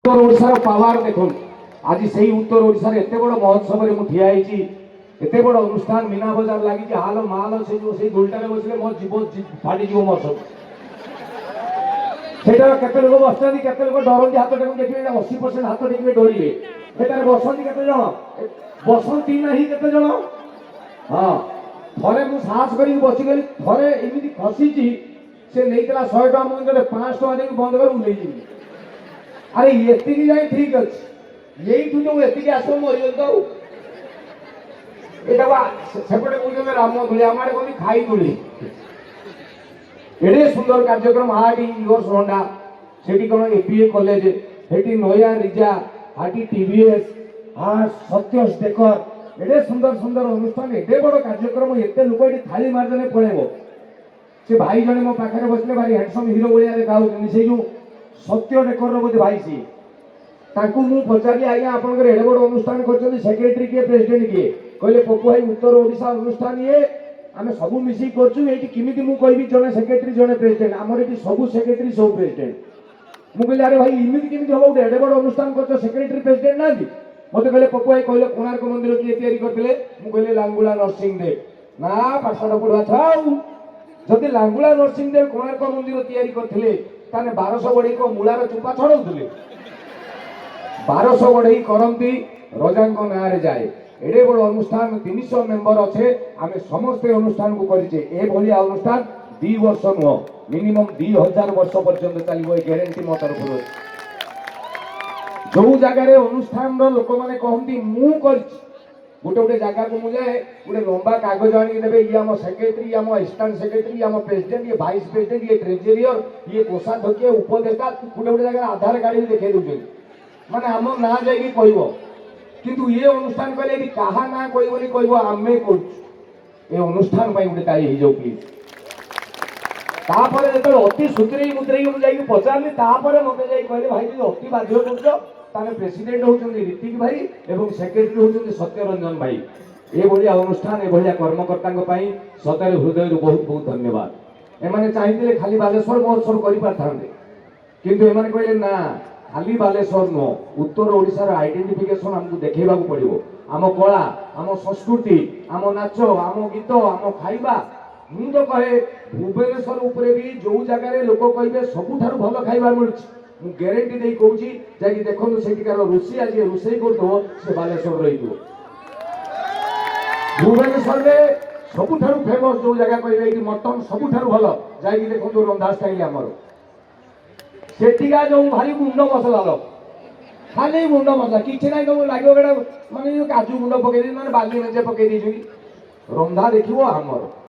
उत्तर ओडिशार पावर देखो आज से उत्तर ओडिशार एत बड़ महोत्सव में ठिया एत बड़ अनुष्ठान मीना बजार लगी हाल माल से जो दुलटारे बसले मो जीव फाटी जीव मोर सब से लोक बसती के लोक डरती हाथ टेक देखिए 80% हाथ टेकिए डरिए से बसती के बसती ना के हाँ थे मुझे साहस कर बसीगली थे एमती खसी से नहीं 100 टका मुझे 5 टका देख बंद कर नहीं अरे ये जाए ठीक अच्छे यही जो ये आस मरीगल तो सेपटे कौन राम धूली आम आड़े कौन खाई धूली एडे सुंदर कार्यक्रम हाटी योर्स होंडा से कौन एपीए कॉलेज से नया रिजा हाटी टीवीएस हाँ सत्य डेकर एडे सुंदर सुंदर अनुष्ठान एडे बड़ कार्यक्रम एत लोक ये थाली मारदेने पड़ेब से भाई जड़े मो पाखे बसले भारी हैंडसम हिरो भाया देखा से जो सत्य डेकर बोधे भाई सी मुझे पचारि आज्ञा आप एडे बड़ अनुष्ठान कर सेक्रेटरी किए प्रेसिडेंट किए कहले पपु भाई उत्तर ओडिशा अनुष्ठान ये आम सब मिसिक करमी मुझे जड़े सेक्रेटरी जड़े प्रेसिडेंट आमर ये सब सेक्रेटरी सब प्रेसिडेंट मुझे अरे भाई इमिति केमी हम गोटे एडे बड़ अनुष्ठान कर सेक्रेटरी प्रेसिडेंट ना मत कहले पपु भाई कहले कोणार्क मंदिर किए करते मुझे लांगुला नरसिंह देव ना पाठशाठ पढ़ा था जदि लांगुला नरसिंह देव कोणार्क मंदिर या करते 1200 बढ़ई को मूलार चुपा छड़ाऊे 1200 बढ़ई करती रजा ना जाए एडे बड़ अनुष्ठान 300 मेंबर अच्छे आम समस्ते अनुष्ठान को करें अनुष्ठान 2 वर्ष नुह मिनिमम 2000 वर्ष पर्यंत चलो ग्यारंटी मो तरफ जो जगार अनुष्ठान लोक मैंने कहती मुझे गोटे गोटे जगह को मुझे गोटे लंबा कागज आने ये आम सेक्रेटरी आम असिस्टांट सेक्रेटरी आम प्रेसिडेंट ये भाइस प्रेसिडेंट ये ट्रेजेरियर ये कोषाध्यक्ष उपदेष्टा गोटे गोटे जगह आधार कार्ड भी देखा दूसरे माने आम ना जाकि कह किंतु ये अनुष्ठान कहले क्या ना कहबनी आमे कर अनुष्ठान गोटे ताली हो जाओ प्लीज तापर जो अति सुतरे मुतरे मुझे पचारि मत कहले भाई जो अति बाध्य कर प्रेसिडेंट होती ऋतिक भाई एवं सेक्रेटरी होती सत्यरंजन भाई ये अनुष्ठान ये कर्मकर्ता सतरे हृदय बहुत बहुत धन्यवाद एमाने चाहिए खाली बालेश्वर महोत्सव कर किंतु एमाने कहले ना खाली बालेश्वर नुह उत्तर ओडिशार आइडेंटिफिकेशन आमको देखा पड़ो आम कला आम संस्कृति आम नाच आम गीत आम खाइबा मु तो कहे भुवनेश्वर उपरे भी जो जगह लोक कहे सबुठ भल खाइबा मिलूँ मु ग्यारंटी दे कहूँ जाकि देखो सेठिकार रोषी आज रोषे करदो से बालेश्वर रही भुवनेश्वर में सबुठ फेमस जो जगह कहे मटन सबुठ भल जा देखो रंधा स्टाइल आमर सेठिका जो भारी मुंड मसला लो खाली मुंड मसला किसी ना लगे गोटे मानने काजू गुंड पकई मैंने बाली मेजे पकई रंधा देखो आमर